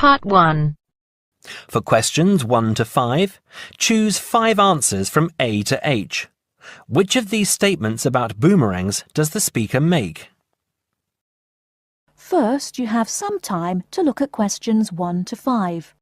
Part 1. For questions 1 to 5, choose 5 answers from A to H. Which of these statements about boomerangs does the speaker make? First, you have some time to look at questions 1 to 5.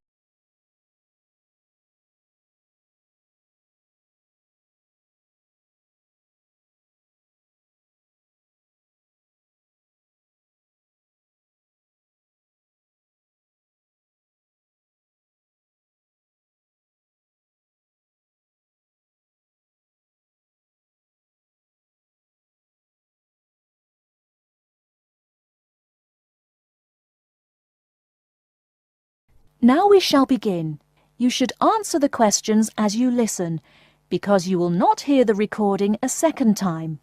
Now we shall begin. You should answer the questions as you listen, because you will not hear the recording a second time.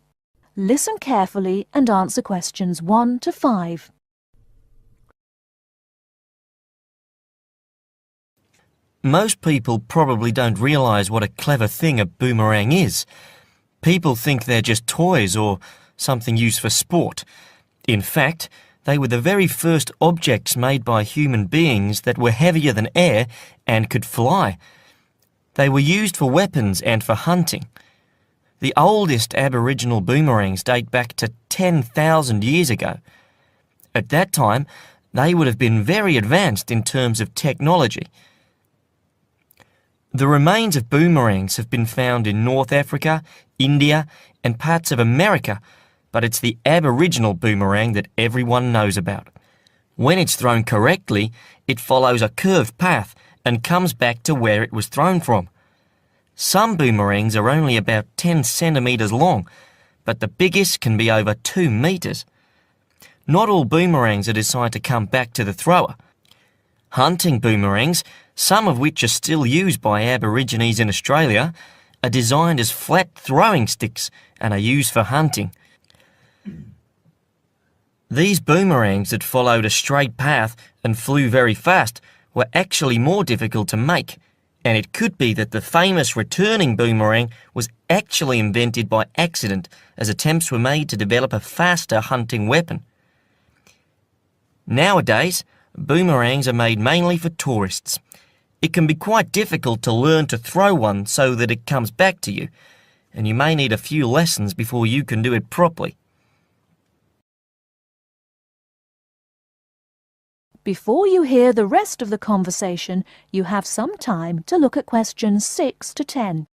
Listen carefully and answer questions 1 to 5. Most people probably don't realise what a clever thing a boomerang is. People think they're just toys or something used for sport. In fact, they were the very first objects made by human beings that were heavier than air and could fly. They were used for weapons and for hunting. The oldest Aboriginal boomerangs date back to 10,000 years ago. At that time, they would have been very advanced in terms of technology. The remains of boomerangs have been found in North Africa, India, and parts of America, but it's the Aboriginal boomerang that everyone knows about. When it's thrown correctly, it follows a curved path and comes back to where it was thrown from. Some boomerangs are only about 10 centimetres long, but the biggest can be over 2 metres. Not all boomerangs are designed to come back to the thrower. Hunting boomerangs, some of which are still used by Aborigines in Australia, are designed as flat throwing sticks and are used for hunting. These boomerangs that followed a straight path and flew very fast were actually more difficult to make, and it could be that the famous returning boomerang was actually invented by accident as attempts were made to develop a faster hunting weapon. Nowadays, boomerangs are made mainly for tourists. It can be quite difficult to learn to throw one so that it comes back to you, and you may need a few lessons before you can do it properly. Before you hear the rest of the conversation, you have some time to look at questions 6 to 10.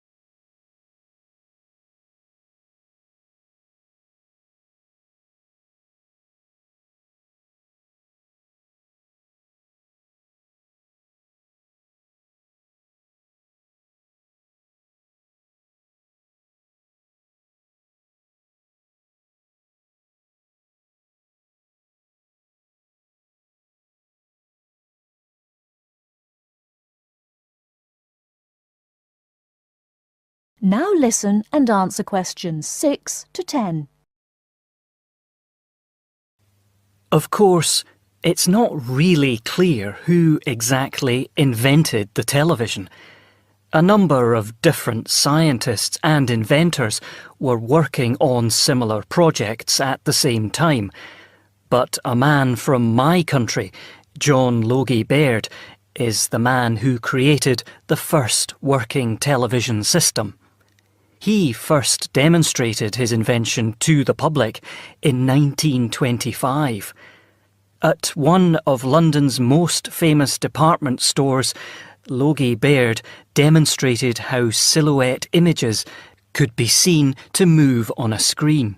Now listen and answer questions 6 to 10. Of course, it's not really clear who exactly invented the television. A number of different scientists and inventors were working on similar projects at the same time. But a man from my country, John Logie Baird, is the man who created the first working television system. He first demonstrated his invention to the public in 1925. At one of London's most famous department stores, Logie Baird demonstrated how silhouette images could be seen to move on a screen.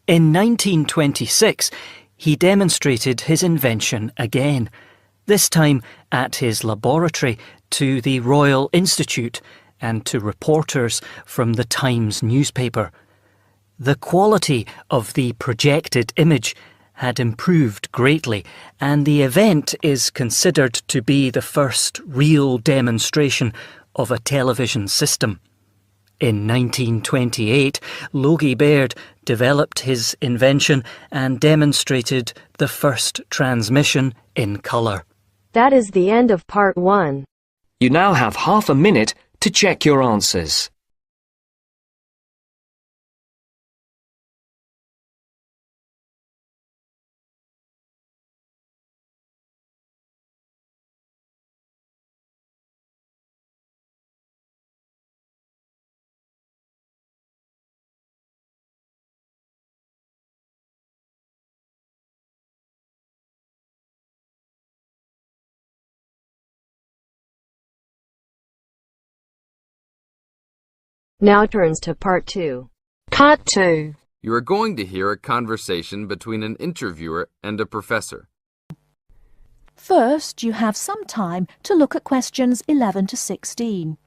In 1926, he demonstrated his invention again, this time at his laboratory to the Royal Institute and to reporters from the Times newspaper. The quality of the projected image had improved greatly, and the event is considered to be the first real demonstration of a television system. In 1928, Logie Baird developed his invention and demonstrated the first transmission in colour. That is the end of part 1. You now have half a minute to check your answers. Now turns to part 2. Part 2. You are going to hear a conversation between an interviewer and a professor. First, you have some time to look at questions 11 to 16.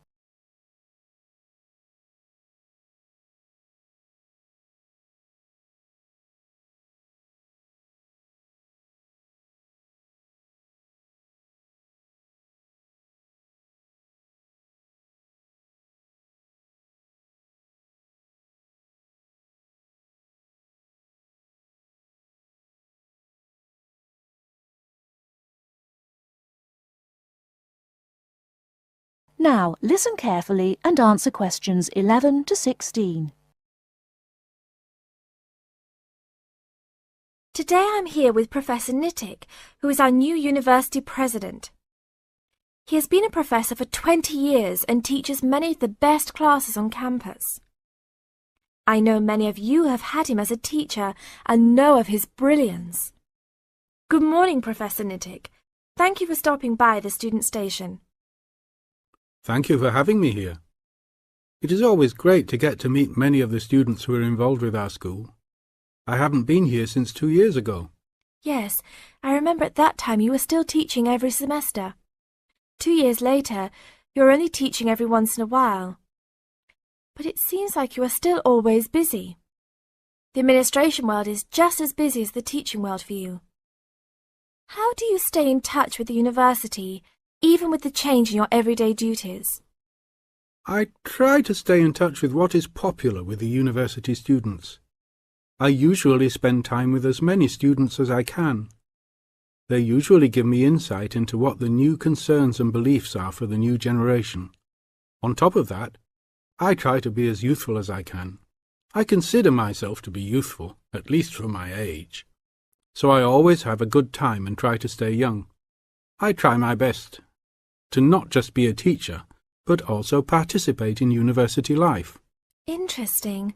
Now, listen carefully and answer questions 11 to 16. Today I'm here with Professor Nittick, who is our new university president. He has been a professor for 20 years and teaches many of the best classes on campus. I know many of you have had him as a teacher and know of his brilliance. Good morning, Professor Nittick. Thank you for stopping by the student station. Thank you for having me here. It is always great to get to meet many of the students who are involved with our school. I haven't been here since 2 years ago. Yes, I remember at that time you were still teaching every semester. 2 years later, you're only teaching every once in a while. But it seems like you are still always busy. The administration world is just as busy as the teaching world for you. How do you stay in touch with the university, even with the change in your everyday duties? I try to stay in touch with what is popular with the university students. I usually spend time with as many students as I can. They usually give me insight into what the new concerns and beliefs are for the new generation. On top of that, I try to be as youthful as I can. I consider myself to be youthful, at least for my age. So I always have a good time and try to stay young. I try my best to not just be a teacher, but also participate in university life. Interesting.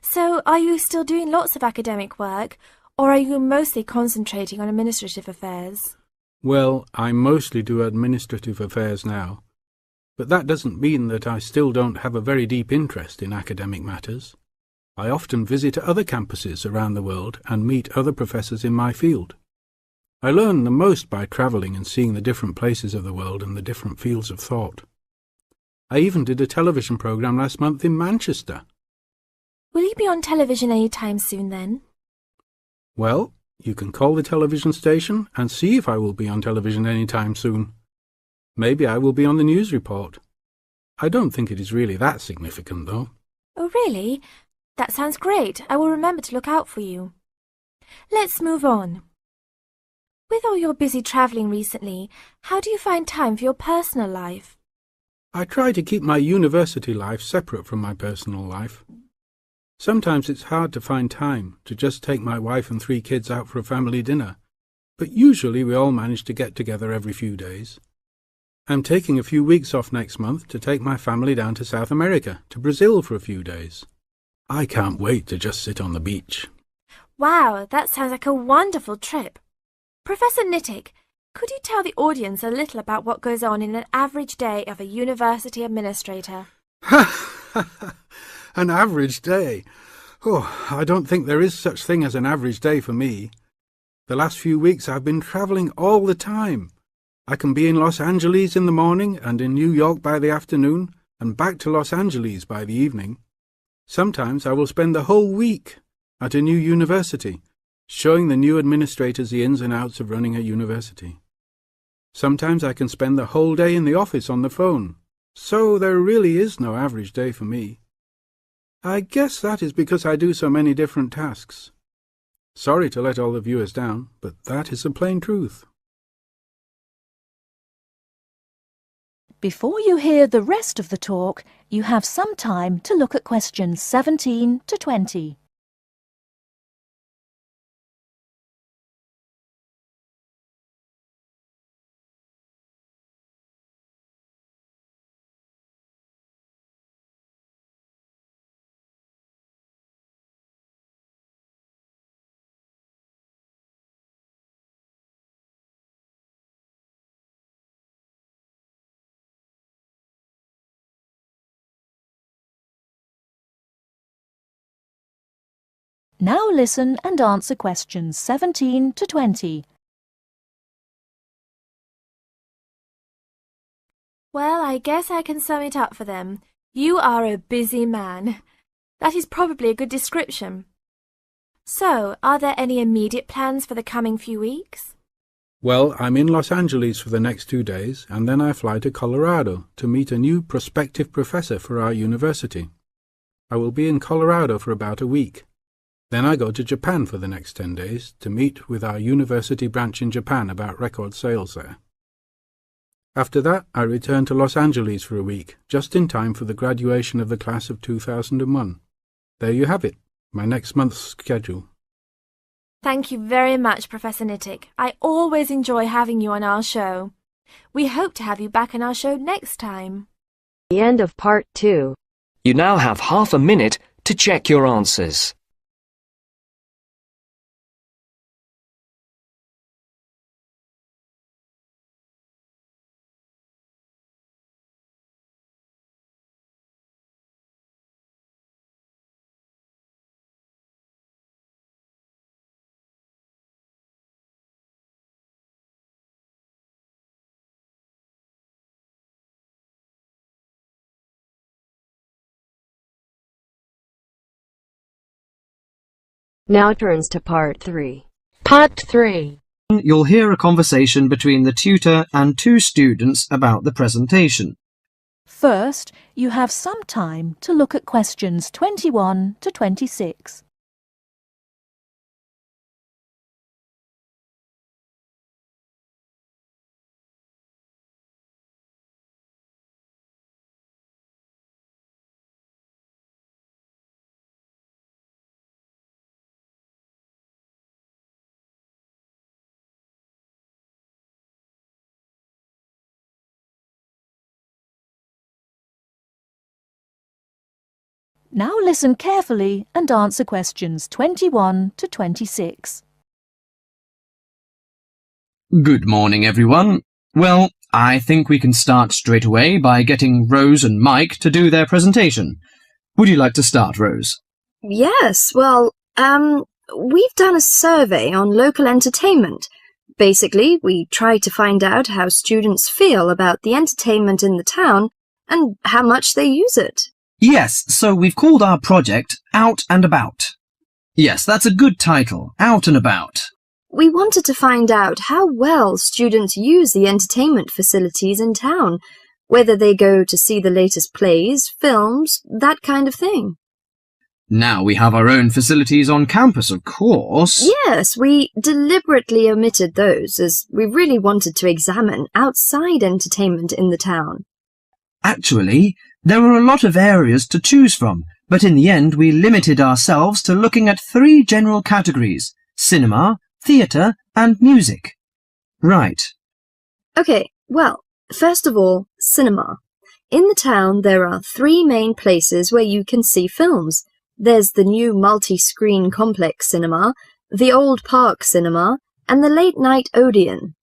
So, are you still doing lots of academic work, or are you mostly concentrating on administrative affairs? Well, I mostly do administrative affairs now, but that doesn't mean that I still don't have a very deep interest in academic matters. I often visit other campuses around the world and meet other professors in my field. I learn the most by travelling and seeing the different places of the world and the different fields of thought. I even did a television programme last month in Manchester. Will you be on television any time soon then? Well, you can call the television station and see if I will be on television any time soon. Maybe I will be on the news report. I don't think it is really that significant, though. Oh, really? That sounds great. I will remember to look out for you. Let's move on. With all your busy travelling recently, how do you find time for your personal life? I try to keep my university life separate from my personal life. Sometimes it's hard to find time to just take my wife and 3 kids out for a family dinner, but usually we all manage to get together every few days. I'm taking a few weeks off next month to take my family down to South America, to Brazil for a few days. I can't wait to just sit on the beach. Wow, that sounds like a wonderful trip. Professor Nittick, could you tell the audience a little about what goes on in an average day of a university administrator? An average day? Oh, I don't think there is such thing as an average day for me. The last few weeks I've been travelling all the time. I can be in Los Angeles in the morning and in New York by the afternoon and back to Los Angeles by the evening. Sometimes I will spend the whole week at a new university, showing the new administrators the ins and outs of running a university. Sometimes I can spend the whole day in the office on the phone, so there really is no average day for me. I guess that is because I do so many different tasks. Sorry to let all the viewers down, but that is the plain truth. Before you hear the rest of the talk, you have some time to look at questions 17 to 20. Now listen and answer questions 17 to 20. Well, I guess I can sum it up for them. You are a busy man. That is probably a good description. So, are there any immediate plans for the coming few weeks? Well, I'm in Los Angeles for the next 2 days, and then I fly to Colorado to meet a new prospective professor for our university. I will be in Colorado for about a week. Then I go to Japan for the next 10 days to meet with our university branch in Japan about record sales there. After that, I return to Los Angeles for a week, just in time for the graduation of the class of 2001. There you have it, my next month's schedule. Thank you very much, Professor Nittick. I always enjoy having you on our show. We hope to have you back on our show next time. The end of part 2. You now have half a minute to check your answers. Now turns to part 3. Part 3. You'll hear a conversation between the tutor and 2 students about the presentation. First, you have some time to look at questions 21 to 26. Now listen carefully and answer questions 21 to 26. Good morning, everyone. Well, I think we can start straight away by getting Rose and Mike to do their presentation. Would you like to start, Rose? Yes, well, we've done a survey on local entertainment. Basically, we tried to find out how students feel about the entertainment in the town and how much they use it. Yes, so we've called our project Out and About. Yes, that's a good title, Out and About. We wanted to find out how well students use the entertainment facilities in town, whether they go to see the latest plays, films, that kind of thing. Now we have our own facilities on campus, of course. Yes, we deliberately omitted those as we really wanted to examine outside entertainment in the town. Actually, there were a lot of areas to choose from, but in the end we limited ourselves to looking at 3 general categories: cinema, theatre and music. Right. Okay, well, first of all, cinema. In the town there are 3 main places where you can see films. There's the new multi-screen complex cinema, the old park cinema, and the late-night Odeon.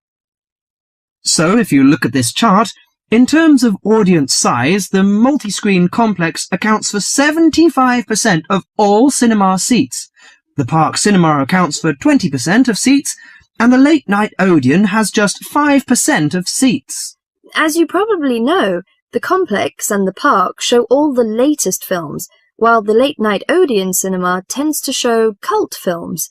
So if you look at this chart, in terms of audience size, the multi-screen complex accounts for 75% of all cinema seats. The park cinema accounts for 20% of seats, and the late-night Odeon has just 5% of seats. As you probably know, the complex and the park show all the latest films, while the late-night Odeon cinema tends to show cult films.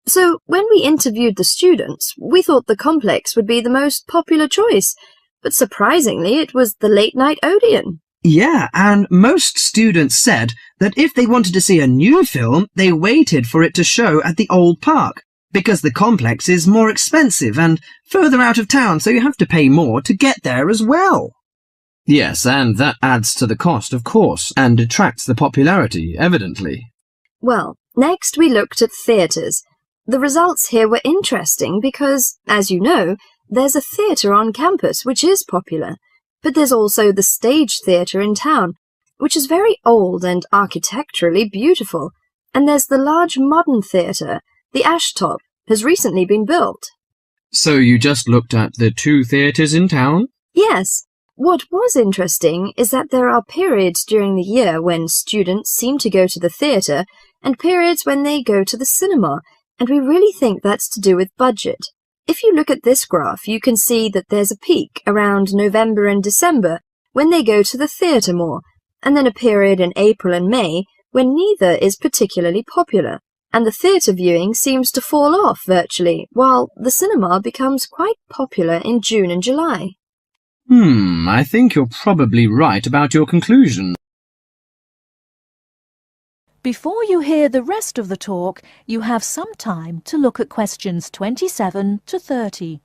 So when we interviewed the students, we thought the complex would be the most popular choice, but surprisingly it was the late-night Odeon. Yeah, and most students said that if they wanted to see a new film, they waited for it to show at the old park, because the complex is more expensive and further out of town, so you have to pay more to get there as well. Yes, and that adds to the cost, of course, and detracts the popularity, evidently. Well, next we looked at theatres. The results here were interesting because, as you know, there's a theatre on campus which is popular, but there's also the Stage Theatre in town, which is very old and architecturally beautiful, and there's the large modern theatre, the Ashtop, has recently been built. So you just looked at the 2 theatres in town? Yes. What was interesting is that there are periods during the year when students seem to go to the theatre, and periods when they go to the cinema, and we really think that's to do with budget. If you look at this graph, you can see that there's a peak around November and December when they go to the theatre more, and then a period in April and May when neither is particularly popular, and the theatre viewing seems to fall off virtually, while the cinema becomes quite popular in June and July. I think you're probably right about your conclusion. Before you hear the rest of the talk, you have some time to look at questions 27 to 30.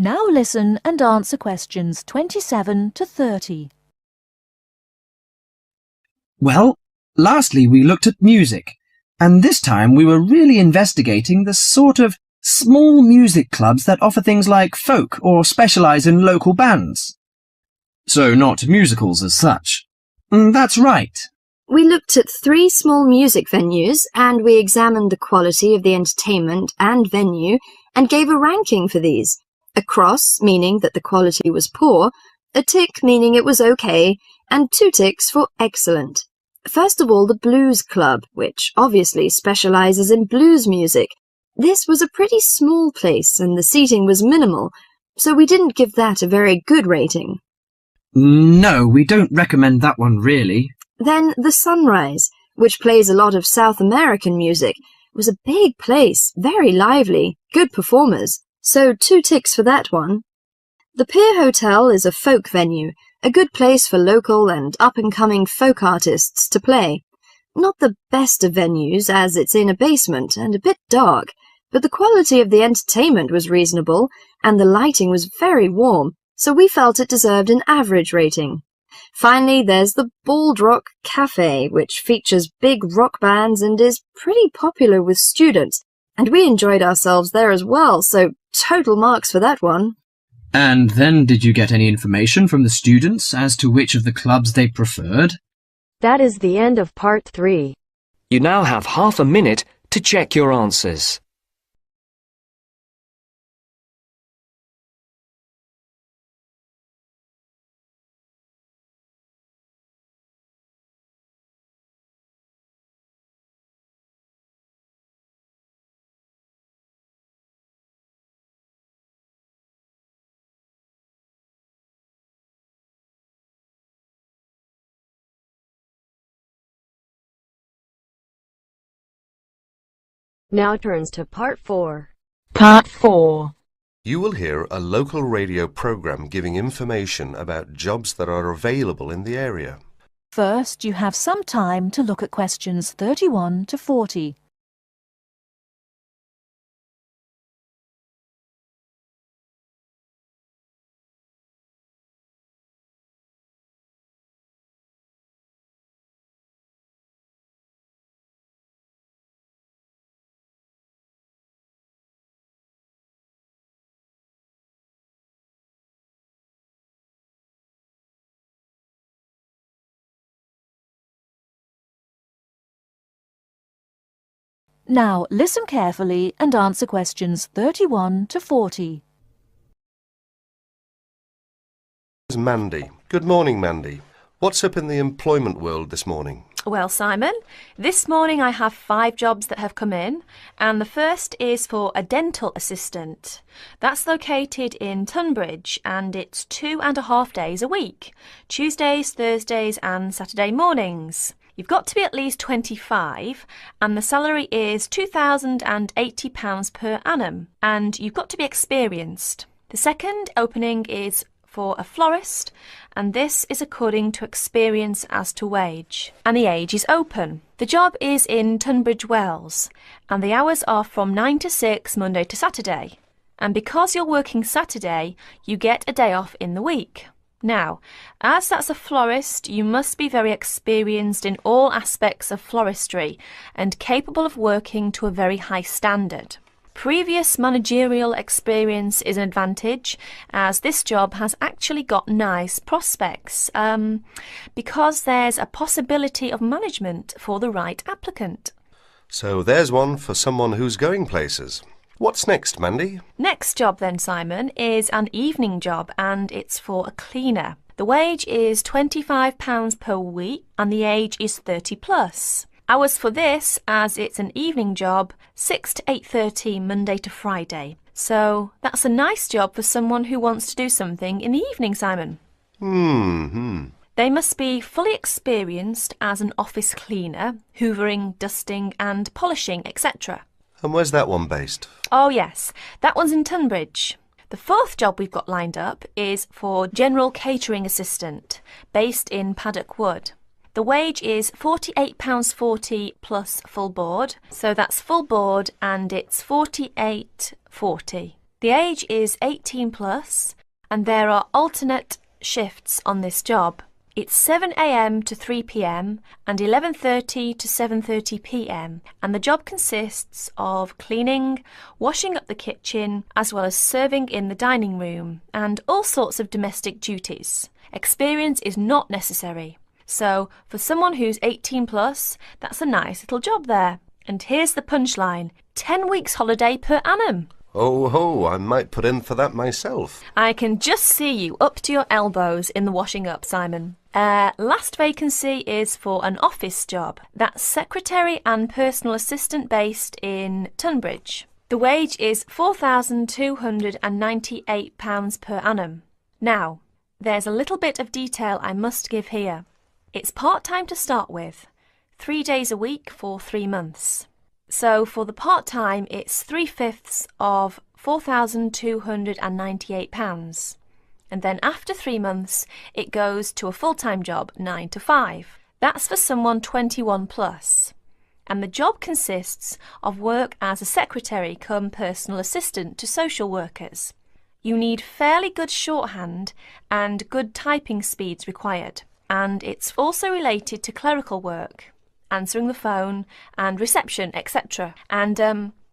Now listen and answer questions 27 to 30. Well, lastly we looked at music, and this time we were really investigating the sort of small music clubs that offer things like folk or specialise in local bands. So not musicals as such. That's right. We looked at 3 small music venues, and we examined the quality of the entertainment and venue and gave a ranking for these. A cross, meaning that the quality was poor, a tick, meaning it was okay, and 2 ticks for excellent. First of all, the Blues Club, which obviously specialises in blues music. This was a pretty small place and the seating was minimal, so we didn't give that a very good rating. No, we don't recommend that one really. Then the Sunrise, which plays a lot of South American music, was a big place, very lively, good performers. So 2 ticks for that one. The Pier Hotel is a folk venue, a good place for local and up-and-coming folk artists to play. Not the best of venues, as it's in a basement and a bit dark, but the quality of the entertainment was reasonable, and the lighting was very warm, so we felt it deserved an average rating. Finally, there's the Bald Rock Cafe, which features big rock bands and is pretty popular with students, and we enjoyed ourselves there as well, so total marks for that one. And then did you get any information from the students as to which of the clubs they preferred? That is the end of part 3. You now have half a minute to check your answers. Now turns to part 4. Part 4. You will hear a local radio program giving information about jobs that are available in the area. First, you have some time to look at questions 31 to 40. Now listen carefully and answer questions 31 to 40. Mandy. Good morning, Mandy. What's up in the employment world this morning? Well, Simon, this morning I have 5 jobs that have come in, and the first is for a dental assistant. That's located in Tunbridge, and it's 2.5 days a week, Tuesdays, Thursdays and Saturday mornings. You've got to be at least 25, and the salary is £2,080 per annum, and you've got to be experienced. The second opening is for a florist, and this is according to experience as to wage, and the age is open. The job is in Tunbridge Wells, and the hours are from 9 to 6 Monday to Saturday, and because you're working Saturday, you get a day off in the week. Now, as that's a florist, you must be very experienced in all aspects of floristry and capable of working to a very high standard. Previous managerial experience is an advantage, as this job has actually got nice prospects, because there's a possibility of management for the right applicant. So there's one for someone who's going places. What's next, Mandy? Next job then, Simon, is an evening job, and it's for a cleaner. The wage is £25 per week and the age is 30 plus. Hours for this, as it's an evening job, 6 to 8:30 Monday to Friday. So that's a nice job for someone who wants to do something in the evening, Simon. They must be fully experienced as an office cleaner, hoovering, dusting and polishing, etc. And where's that one based? Oh yes, that one's in Tunbridge. The fourth job we've got lined up is for general catering assistant, based in Paddock Wood. The wage is £48.40 plus full board, so that's full board and it's £48.40. The age is 18 plus and there are alternate shifts on this job. It's 7 a.m. to 3 p.m. and 11:30 to 7:30 p.m. and the job consists of cleaning, washing up the kitchen, as well as serving in the dining room and all sorts of domestic duties. Experience is not necessary. So for someone who's 18 plus, that's a nice little job there. And here's the punchline: 10 weeks holiday per annum. Oh ho, I might put in for that myself. I can just see you up to your elbows in the washing up, Simon. Last vacancy is for an office job. That's secretary and personal assistant based in Tunbridge. The wage is £4,298 per annum. Now, there's a little bit of detail I must give here. It's part-time to start with, 3 days a week for 3 months. So for the part-time, it's 3/5 of £4,298. And then after 3 months, it goes to a full-time job, 9 to 5. That's for someone 21 plus. And the job consists of work as a secretary cum personal assistant to social workers. You need fairly good shorthand and good typing speeds required. And it's also related to clerical work, answering the phone and reception, etc. And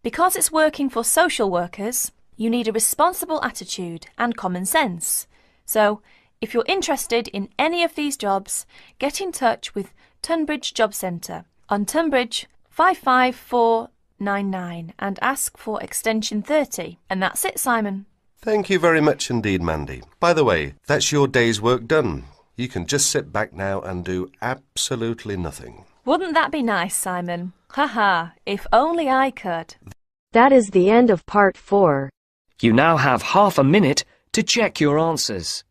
because it's working for social workers, you need a responsible attitude and common sense. So if you're interested in any of these jobs, get in touch with Tunbridge Job Centre on Tunbridge 55499 and ask for extension 30. And that's it, Simon. Thank you very much indeed, Mandy. By the way, that's your day's work done. You can just sit back now and do absolutely nothing. Wouldn't that be nice, Simon? Haha, if only I could. That is the end of part 4. You now have half a minute to check your answers.